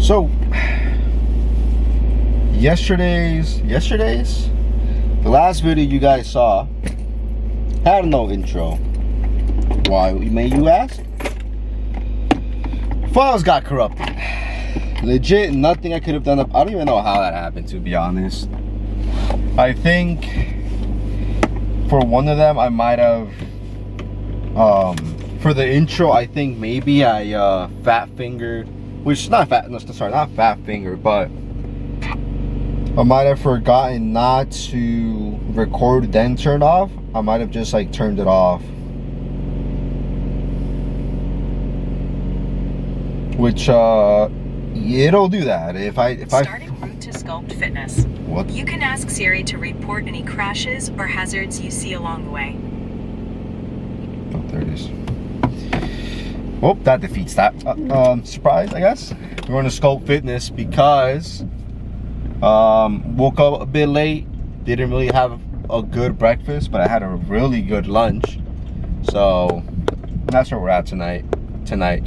So yesterday's the last video you guys saw had no intro. Why, may you ask? Files got corrupted. Legit, nothing I could have done. I don't even know how that happened, to be honest. I think for one of them I might have for the intro, I think maybe I fat fingered, which not fat finger, but I might have forgotten not to record then turn off. I might have just like turned it off, which it'll do that if I starting route to Sculpt Fitness. What? You can ask Siri to report any crashes or hazards you see along the way. Oh, there it is. Oh, that defeats that. Surprise, I guess. We're going to Sculpt Fitness because woke up a bit late. Didn't really have a good breakfast, but I had a really good lunch. So that's where we're at tonight. Today.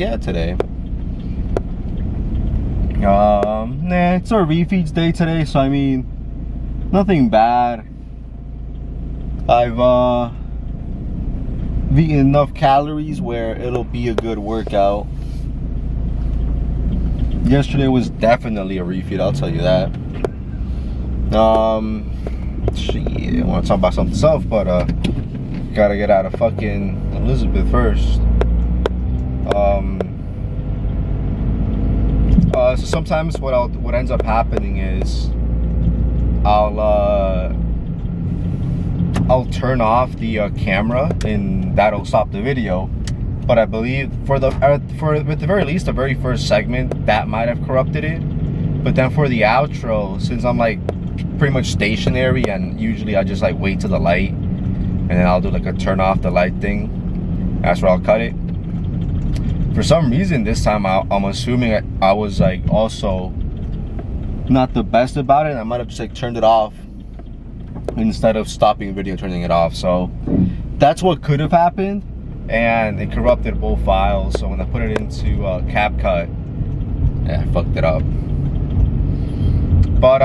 It's our refeeds day today, so I mean, nothing bad. I've eaten enough calories where it'll be a good workout. Yesterday was definitely a refeed, I'll tell you that. Shit, I want to talk about something else, but gotta get out of fucking Elizabeth first. So sometimes what ends up happening is I'll turn off the camera and that'll stop the video. But I believe at the very least, the very first segment, that might have corrupted it. But then for the outro, since I'm like pretty much stationary and usually I just like wait to the light and then I'll do like a turn off the light thing, that's where I'll cut it. For some reason this time I'm assuming I was like also not the best about it. I might have just like turned it off instead of stopping the video and turning it off. So that's what could have happened, and it corrupted both files. So when I put it into CapCut, yeah, I fucked it up. But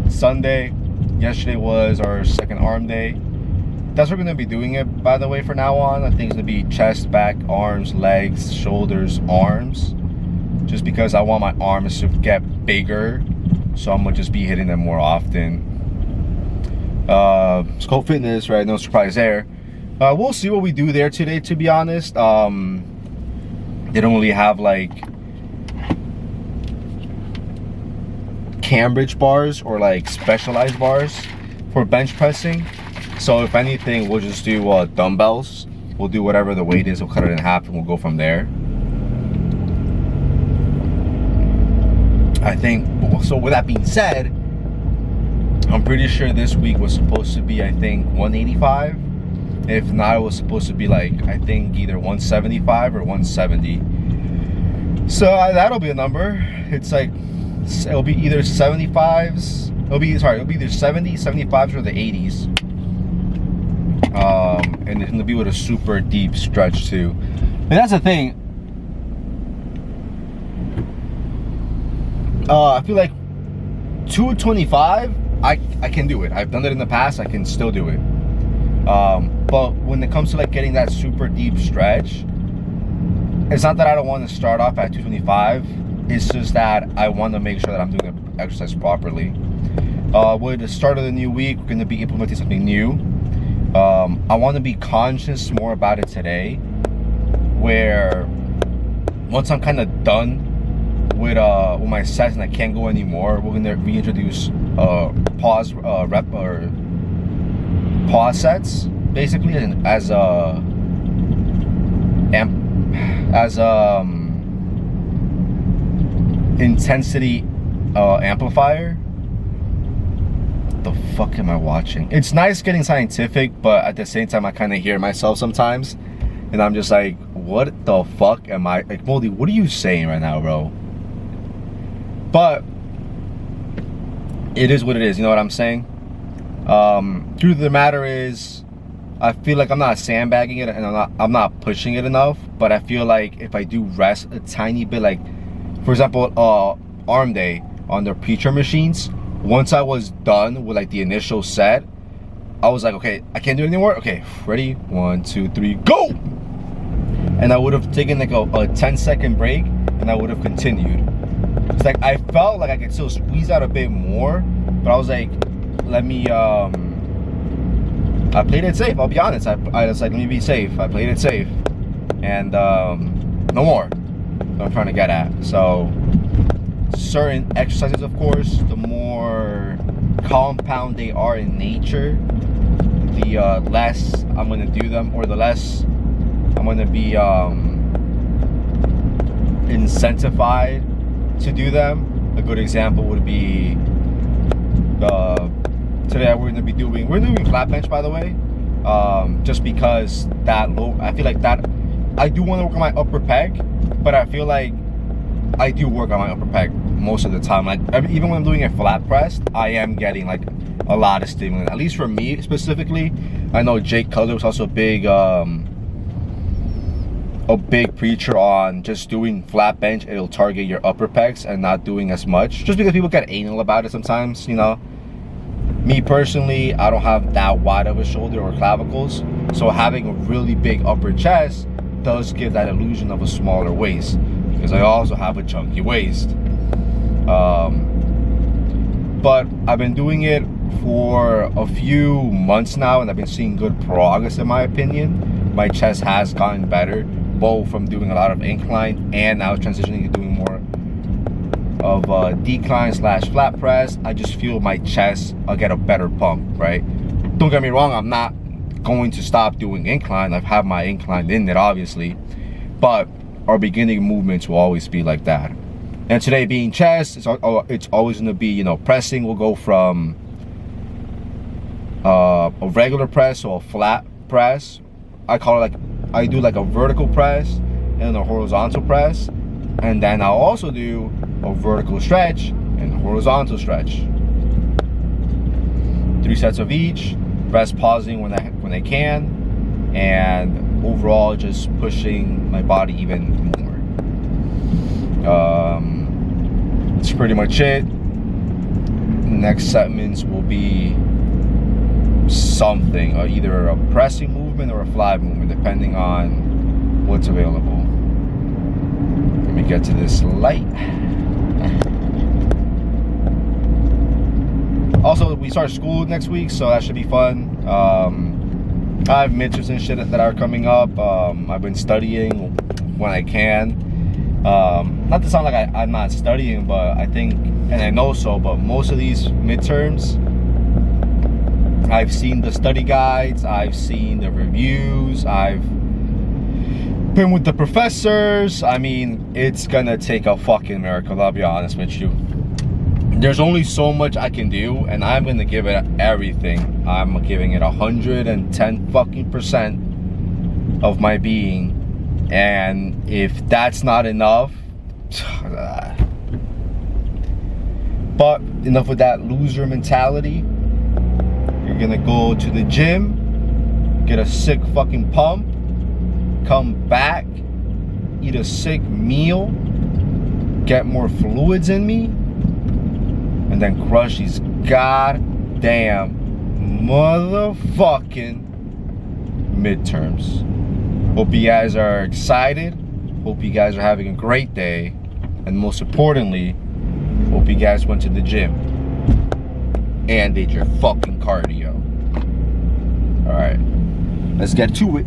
Sunday, yesterday was our second arm day. That's what we're gonna be doing it, by the way, for now on. I think it's gonna be chest, back, arms, legs, shoulders, arms. Just because I want my arms to get bigger, so I'm gonna just be hitting them more often. Sculpt Fitness, right? No surprise there. We'll see what we do there today, to be honest. They don't really have like Cambridge bars or like specialized bars for bench pressing. So if anything, we'll just do dumbbells. We'll do whatever the weight is, we'll cut it in half and we'll go from there. I think, so with that being said, I'm pretty sure this week was supposed to be, I think, 185. If not, it was supposed to be like, I think either 175 or 170. So that'll be a number. It's like, it'll be either 75s, it'll be either 70, 75s or the 80s. And it's gonna be with a super deep stretch too. And that's the thing. I feel like 225, I can do it. I've done it in the past, I can still do it. But when it comes to like getting that super deep stretch, it's not that I don't want to start off at 225. It's just that I want to make sure that I'm doing the exercise properly. With the start of the new week, we're going to be implementing something new. I want to be conscious more about it today, where once I'm kind of done with my sets and I can't go anymore, we're going to reintroduce pause sets, basically, as intensity amplifier. What the fuck am I watching? It's nice getting scientific, but at the same time I kind of hear myself sometimes and I'm just like, what the fuck am I like? Moldy, what are you saying right now, bro? But it is what it is, you know what I'm saying? Truth of the matter is, I feel like I'm not sandbagging it and I'm not pushing it enough, but I feel like if I do rest a tiny bit, like for example, arm day on the preacher machines, once I was done with like the initial set, I was like, okay, I can't do it anymore. Okay, ready? 1, 2, 3, go! And I would have taken like a 10-second break, and I would have continued. It's like I felt like I could still squeeze out a bit more, but I was like, let me. I played it safe. I'll be honest. I was like, let me be safe. I played it safe, and no more. That's what I'm trying to get at. So certain exercises, of course, the more compound they are in nature, the less I'm gonna do them, or the less I'm gonna be incentivized to do them. A good example would be today we're doing flat bench, by the way, just because that low, I feel like that I do want to work on my upper pec, but I feel like I do work on my upper pec most of the time. Like even when I'm doing a flat press, I am getting like a lot of stimulant, at least for me specifically. I know Jake Cutler was also a big preacher on just doing flat bench. It'll target your upper pecs and not doing as much, just because people get anal about it sometimes, you know. Me personally, I don't have that wide of a shoulder or clavicles, so having a really big upper chest does give that illusion of a smaller waist, because I also have a chunky waist. But I've been doing it for a few months now, and I've been seeing good progress, in my opinion. My chest has gotten better, both from doing a lot of incline and now transitioning to doing more of decline / flat press. I just feel my chest, I'll get a better pump, right? Don't get me wrong, I'm not going to stop doing incline. I've had my incline in it, obviously, but our beginning movements will always be like that. And today being chest, it's always going to be, you know, pressing will go from a regular press or a flat press. I call it like, I do like a vertical press and a horizontal press, and then I'll also do a vertical stretch and a horizontal stretch. 3 sets of each, rest pausing when I can, and overall just pushing my body even more. That's pretty much it. Next segments will be something, or either a pressing movement or a fly movement, depending on what's available. Let me get to this light. Also, we start school next week, so that should be fun. I have midterms and shit that are coming up. I've been studying when I can. Not to sound like I'm not studying, but I think, and I know so, but most of these midterms, I've seen the study guides, I've seen the reviews, I've been with the professors. I mean, it's gonna take a fucking miracle, I'll be honest with you. There's only so much I can do, and I'm gonna give it everything. I'm giving it 110 fucking % of my being. And if that's not enough, but enough with that loser mentality. You're gonna go to the gym, get a sick fucking pump, come back, eat a sick meal, get more fluids in me, and then crush these goddamn motherfucking midterms. Hope you guys are excited. Hope you guys are having a great day. And most importantly, hope you guys went to the gym and did your fucking cardio. Alright, let's get to it.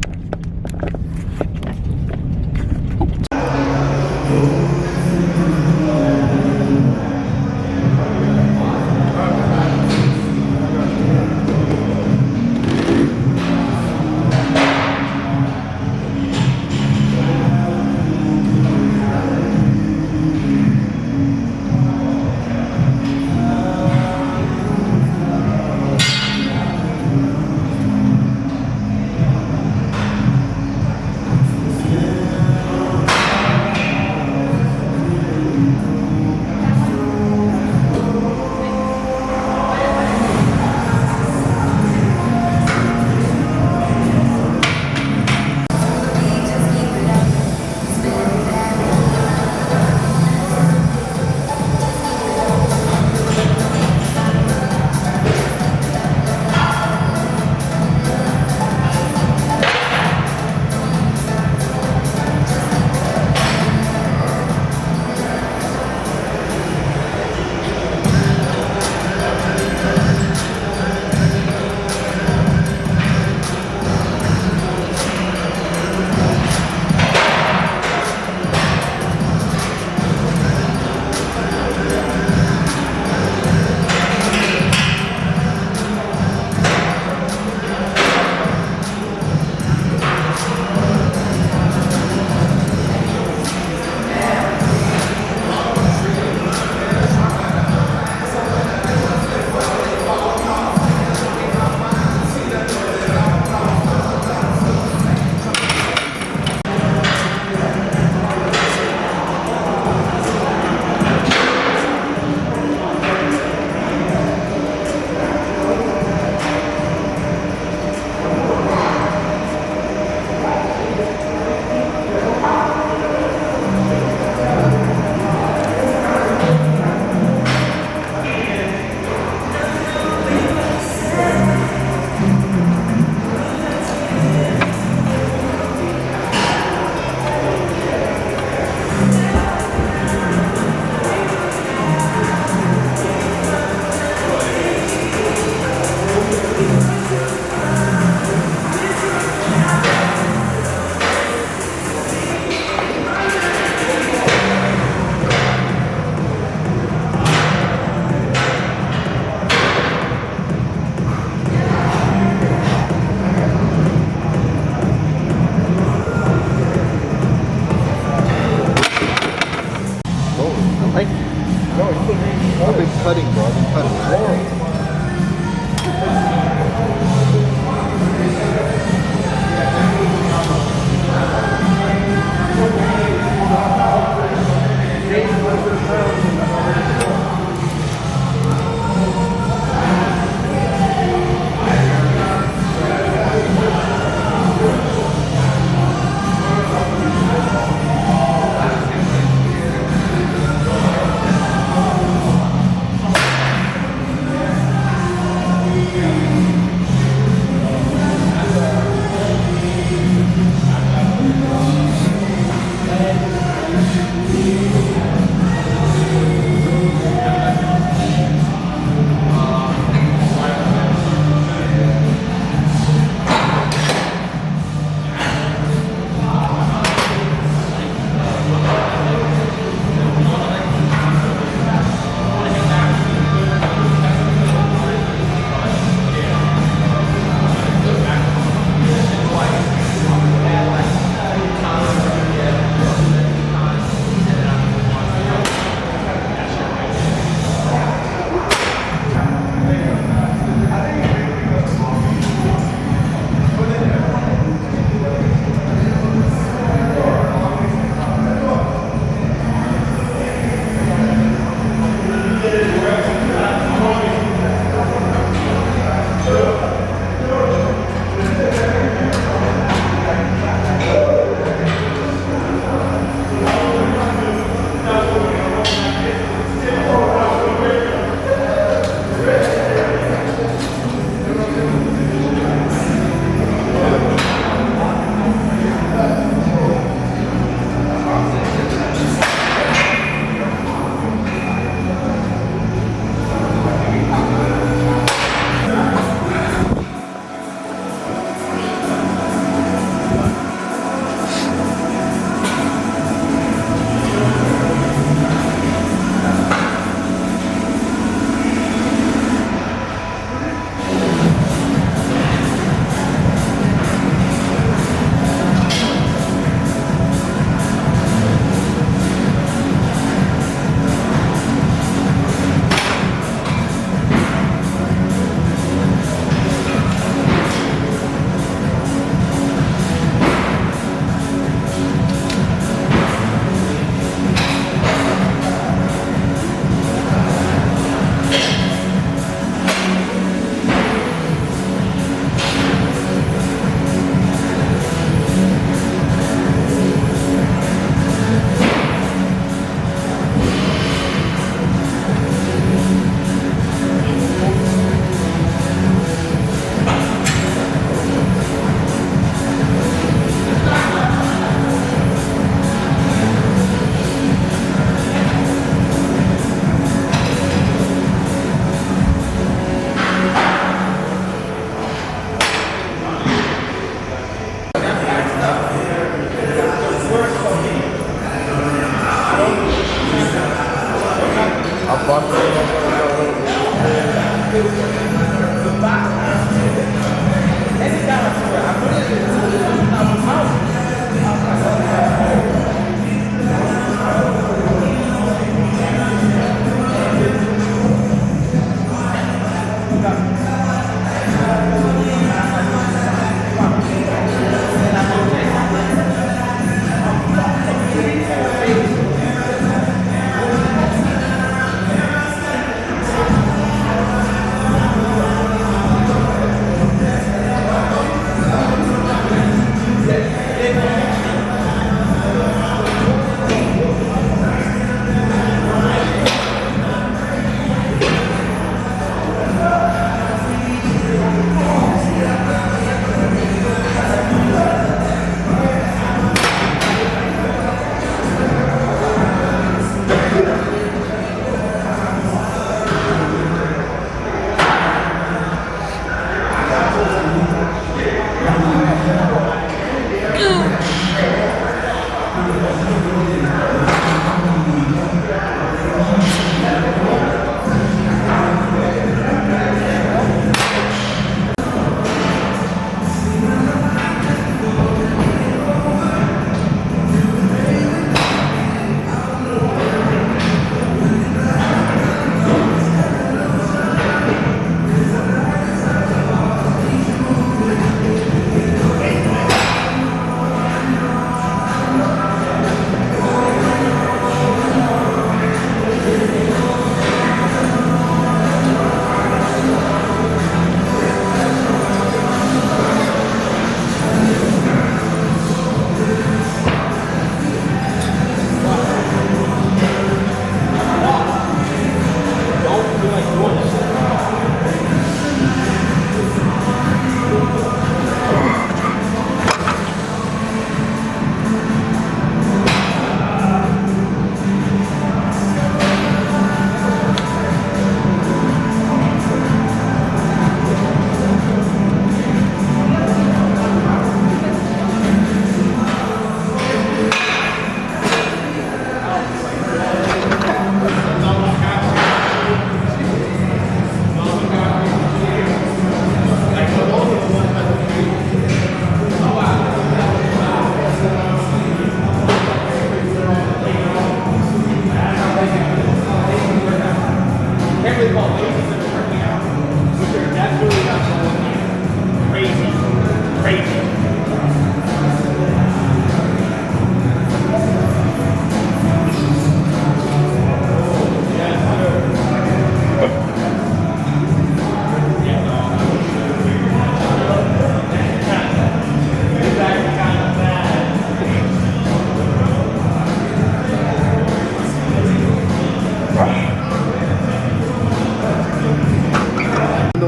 Like, I've been cutting, bro. I've been cutting.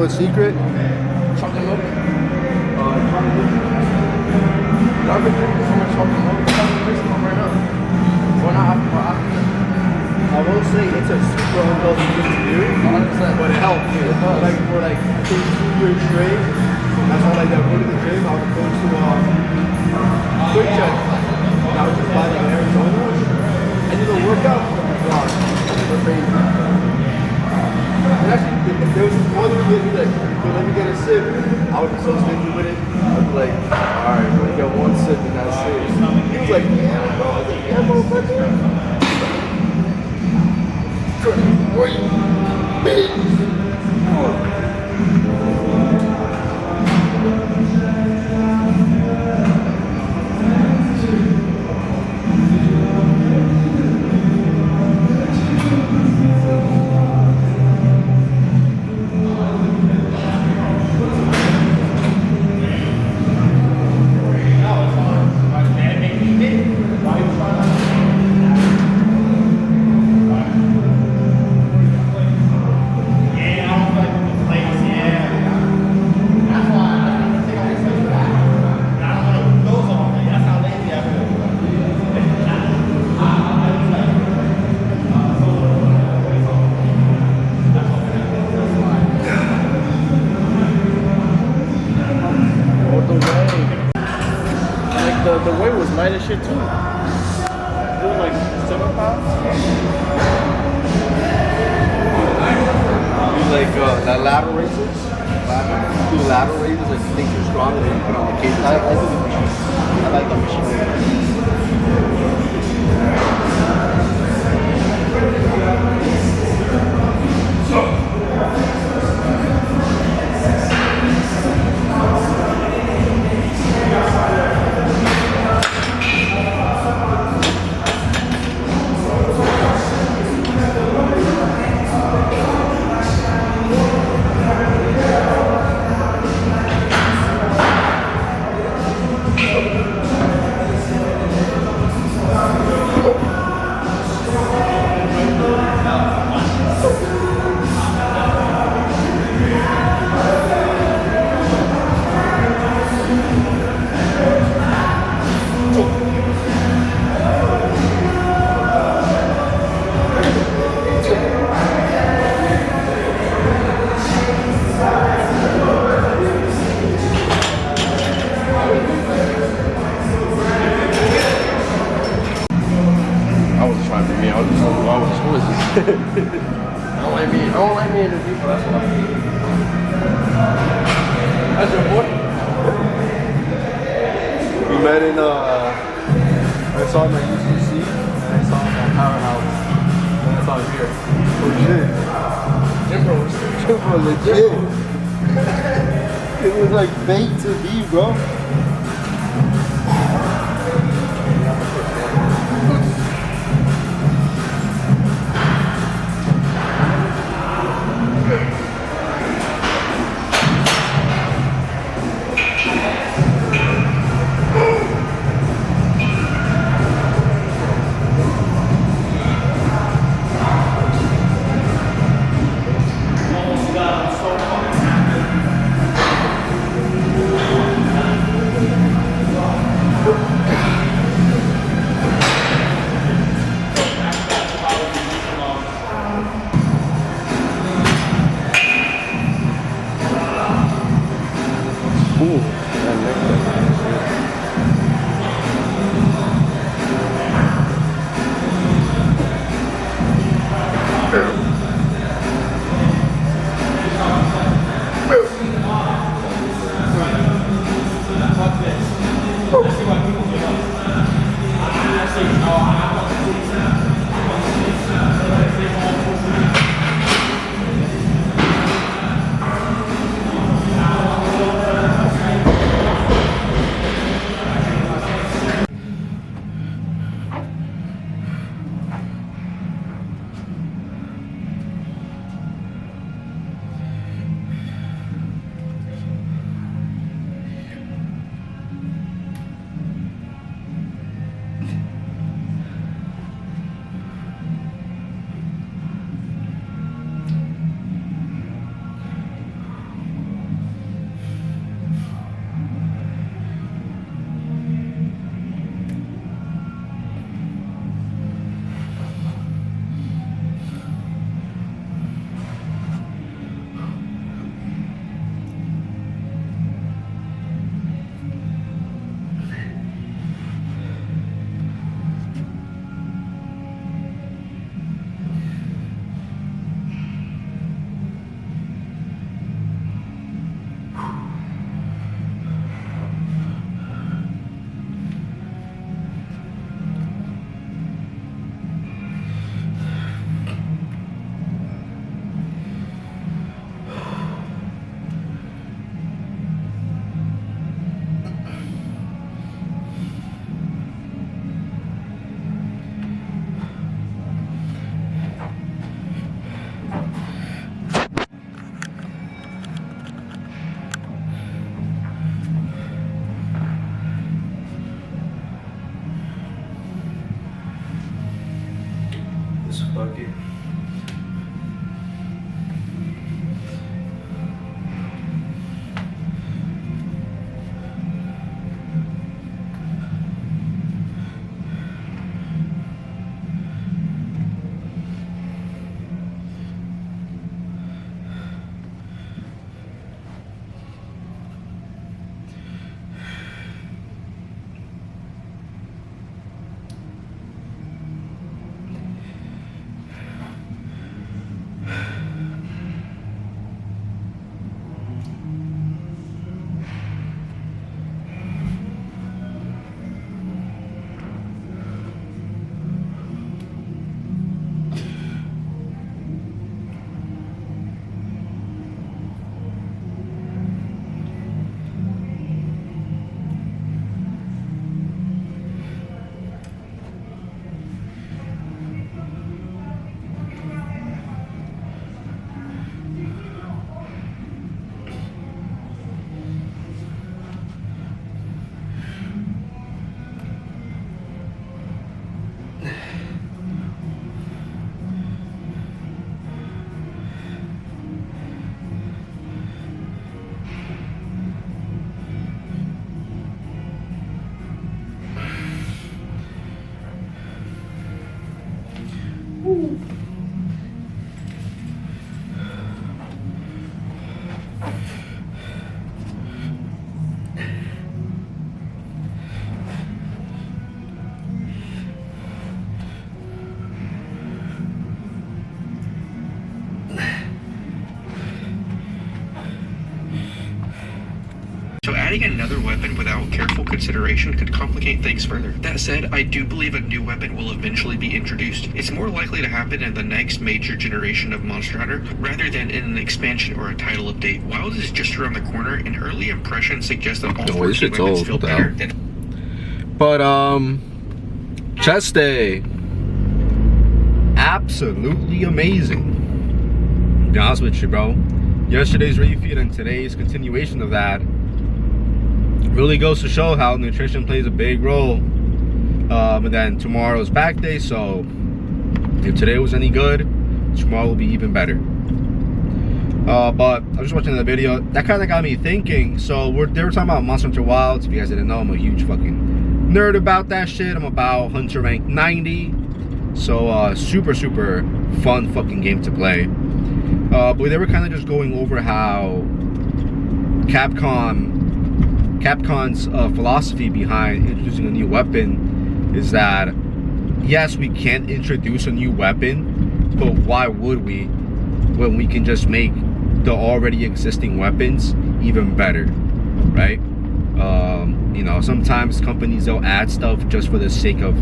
a secret? Chocolate milk. Chocolate milk. I've been drinking so much chocolate milk. I'm drinking some right now. Why not after? I will say it's a super unhealthy thing to do, 100%. but it helps. It does. Like for like I think 2 years straight, that's all like that. Go to the gym. I would go to Quick Check. And I would just buy like Arizona. I did a workout. God, we're crazy. And actually, if there was one kid who's like, "Yo, let me get a sip," I would be so stingy with it. I'd be like, "Alright, let me get one sip and that's it." He was like, "Yeah, bro." I was like, "Yeah, motherfucker." The weight was light as shit too. It was like 7 pounds. Do like that lateral raises? Do lateral raises like you think you're strong and then you put on the cage. I do the machine. I like the machine. I don't like me in the people, that's why. That's your boy? We met in, I saw him at UCC, and I saw him at Powerhouse, and I saw him here. Legit. Jim bro, legit. It was like fake to be, bro. this. Fuck it. So adding another weapon without careful consideration could complicate things further. That said, I do believe a new weapon will eventually be introduced. It's more likely to happen in the next major generation of Monster Hunter, rather than in an expansion or a title update. Wild is just around the corner, and early impressions suggest that all 14 weapons feel better than... But chest day, absolutely amazing. To be honest with you, bro. Yesterday's refeed and today's continuation of that really goes to show how nutrition plays a big role. And then tomorrow's back day, so if today was any good, tomorrow will be even better. But I was just watching the video, that kind of got me thinking. So they were talking about Monster Hunter Wilds. If you guys didn't know, I'm a huge fucking nerd about that shit. I'm about Hunter rank 90, so super fun fucking game to play. But they were kind of just going over how Capcom's philosophy behind introducing a new weapon is that, yes, we can introduce a new weapon, but why would we when we can just make the already existing weapons even better, right? You know, sometimes companies, they'll add stuff just for the sake of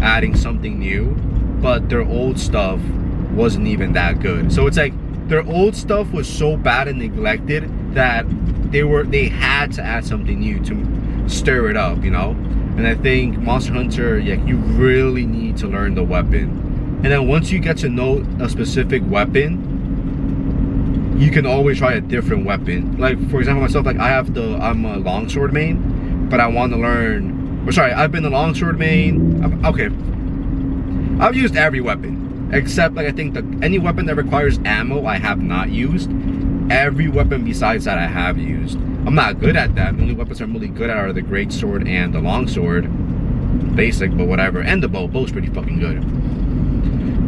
adding something new, but their old stuff wasn't even that good. So it's like their old stuff was so bad and neglected that they had to add something new to stir it up, you know? And I think Monster Hunter, yeah, you really need to learn the weapon. And then once you get to know a specific weapon, you can always try a different weapon. Like, for example, myself, like I'm a longsword main, but I want to learn, or sorry, I've been a longsword main. Okay, I've used every weapon except, like, I think any weapon that requires ammo I have not used. Every weapon besides that I have used. I'm not good at that. The only weapons I'm really good at are the great sword and the longsword. Basic, but whatever. And the bow. Bow's pretty fucking good.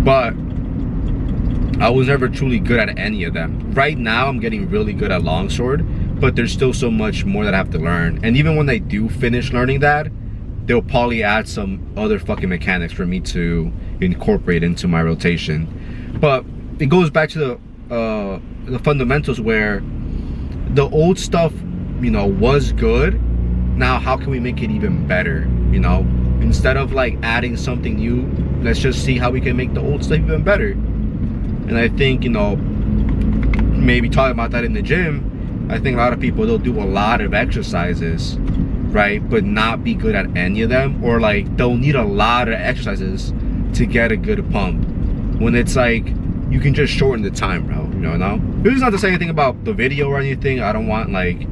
But I was never truly good at any of them. Right now I'm getting really good at longsword, but there's still so much more that I have to learn. And even when I do finish learning that, they'll probably add some other fucking mechanics for me to incorporate into my rotation. But it goes back to the fundamentals where the old stuff, you know, was good. Now how can we make it even better, you know? Instead of like adding something new, let's just see how we can make the old stuff even better. And I think, you know, maybe talking about that in the gym, I think a lot of people, they'll do a lot of exercises, right, but not be good at any of them, or like they'll need a lot of exercises to get a good pump, when it's like you can just shorten the time, bro. You know, this is not to say anything about the video or anything. I don't want like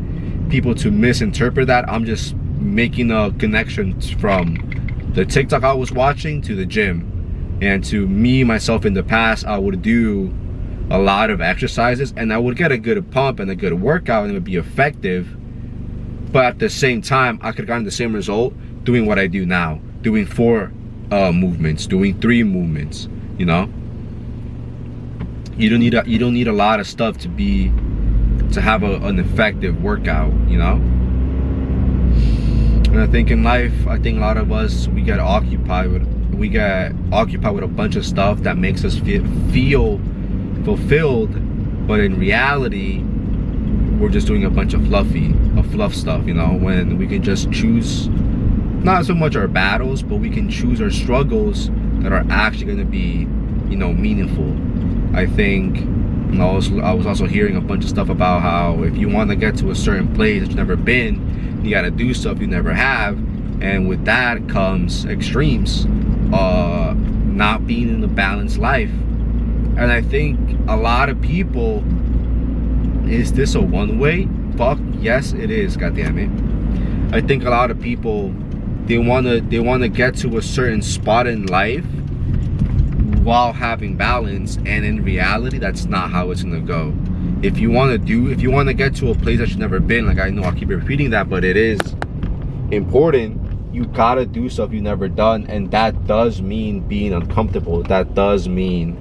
people to misinterpret that. I'm just making a connection from the TikTok I was watching to the gym, And to me, myself in the past, I would do a lot of exercises and I would get a good pump and a good workout and it would be effective. But at the same time, I could have gotten the same result doing what I do now, doing 4 movements, doing 3 movements, you know? You don't need a lot of stuff to have an effective workout, you know? And I think in life, I think a lot of us, we get occupied with a bunch of stuff that makes us feel fulfilled, but in reality, we're just doing a bunch of fluff stuff, you know, when we can just choose not so much our battles, but we can choose our struggles that are actually going to be, you know, meaningful. I think, you know, I was also hearing a bunch of stuff about how if you want to get to a certain place that you've never been, you got to do stuff you never have, and with that comes extremes, not being in a balanced life. And I think a lot of people, is this a one-way? Fuck yes it is, goddammit. I think a lot of people, they wanna get to a certain spot in life while having balance, and in reality that's not how it's gonna go. If you wanna get to a place that you've never been, like I know I keep repeating that, but it is important, you gotta do stuff you've never done, and that does mean being uncomfortable. That does mean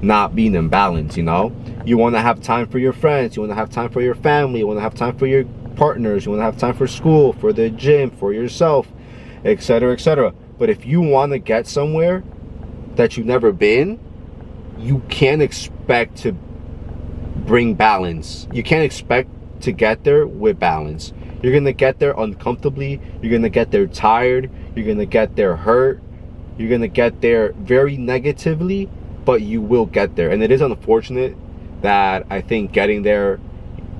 not being in balance, you know? You want to have time for your friends, you want to have time for your family, you want to have time for your partners, you want to have time for school, for the gym, for yourself, etc., etc. But if you want to get somewhere that you've never been, you can't expect to bring balance. You can't expect to get there with balance. You're going to get there uncomfortably, you're going to get there tired, you're going to get there hurt, you're going to get there very negatively, but you will get there. And it is unfortunate that I think getting there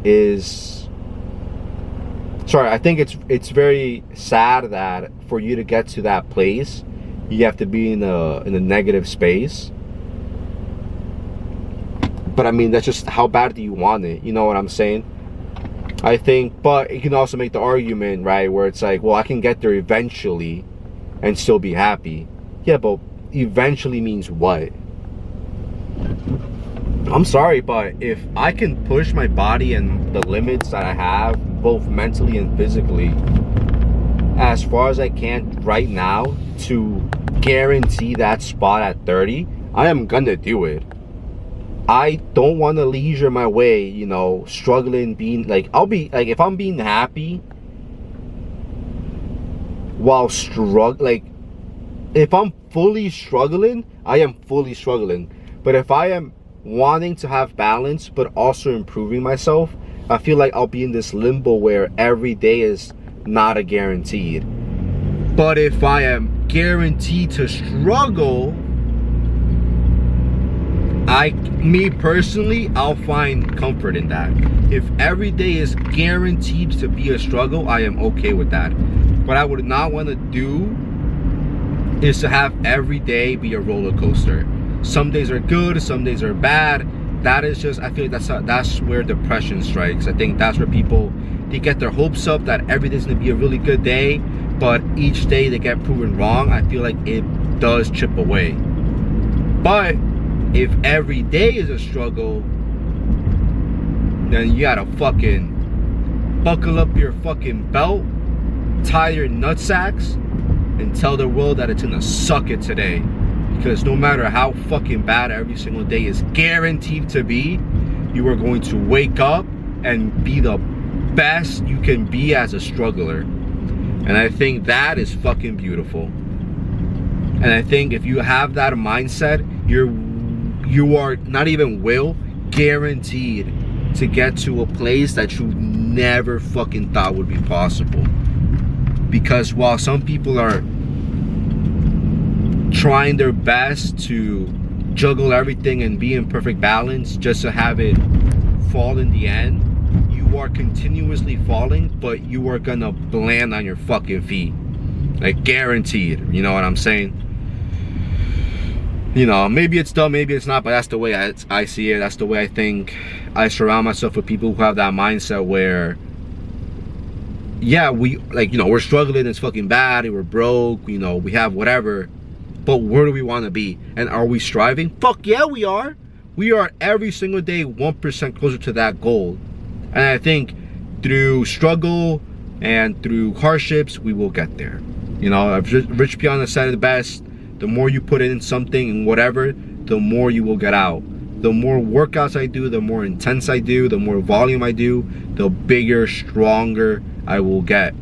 is, I think it's very sad that for you to get to that place, you have to be in a negative space. But I mean, that's just, how bad do you want it? You know what I'm saying? I think, but you can also make the argument, right, where it's like, well, I can get there eventually and still be happy. Yeah, but eventually means what? I'm sorry, but if I can push my body and the limits that I have, both mentally and physically, as far as I can right now to guarantee that spot at 30, I am gonna do it. I don't want to leisure my way, you know, struggling, being like, I'll be like, if I'm being happy while like, if I'm fully struggling, I am fully struggling. But if I am wanting to have balance but also improving myself, I feel like I'll be in this limbo where every day is not a guaranteed. But if I am guaranteed to struggle, me personally, I'll find comfort in that. If every day is guaranteed to be a struggle, I am okay with that. What I would not want to do is to have every day be a roller coaster. Some days are good, some days are bad. That is just, I feel like that's where depression strikes. I think that's where people, they get their hopes up that every day's gonna be a really good day, but each day they get proven wrong. I feel like it does chip away. But if every day is a struggle, then you gotta fucking buckle up your fucking belt, tie your nutsacks, and tell the world that it's gonna suck it today. Because no matter how fucking bad every single day is guaranteed to be, you are going to wake up and be the best you can be as a struggler. And I think that is fucking beautiful. And I think if you have that mindset, you are not even guaranteed to get to a place that you never fucking thought would be possible. Because while some people are trying their best to juggle everything and be in perfect balance just to have it fall in the end, you are continuously falling, but you are gonna land on your fucking feet, like guaranteed. You know what I'm saying? You know, maybe it's dumb, maybe it's not, but that's the way I see it. That's the way I think. I surround myself with people who have that mindset where, yeah, we, like, you know, we're struggling, it's fucking bad, we're broke, you know, we have whatever, But where do we want to be? And are we striving? Fuck yeah, we are. We are every single day 1% closer to that goal. And I think through struggle and through hardships, we will get there. You know, Rich Piana said it best. The more you put in something and whatever, the more you will get out. The more workouts I do, the more intense I do, the more volume I do, the bigger, stronger I will get.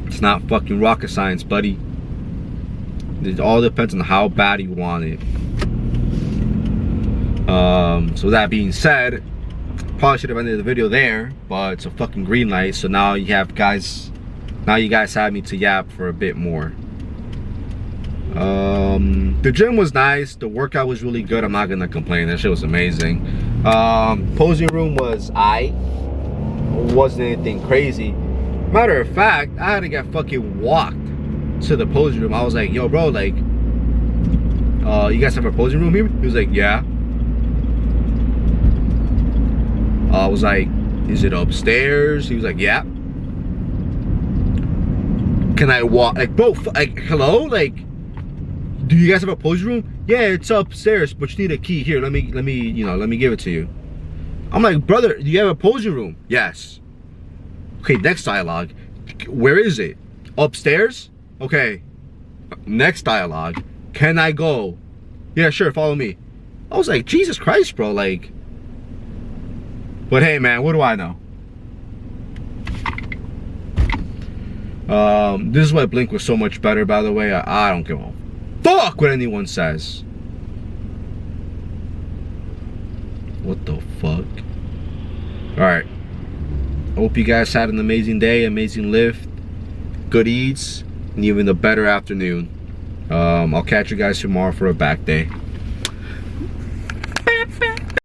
It's not fucking rocket science, buddy. It all depends on how bad you want it. So that being said, probably should have ended the video there, but it's a fucking green light. So now you guys have me to yap for a bit more. The gym was nice. The workout was really good. I'm not gonna complain. That shit was amazing. Posing room was wasn't anything crazy. Matter of fact, I had to get fucking walked to the posing room. I was like, yo, bro, like, you guys have a posing room here? He was like, yeah. I was like, is it upstairs? He was like, yeah. Can I walk? Like, bro, like, hello? Like, do you guys have a posing room? Yeah, it's upstairs, but you need a key. Here, let me give it to you. I'm like, brother, do you have a posing room? Yes. Okay, next dialogue. Where is it? Upstairs? Okay. Next dialogue. Can I go? Yeah, sure, follow me. I was like, Jesus Christ, bro, like. But hey, man, what do I know? This is why Blink was so much better, by the way. I don't give a fuck what anyone says. What the fuck? Alright. Hope you guys had an amazing day, amazing lift, good eats, and even a better afternoon. I'll catch you guys tomorrow for a back day.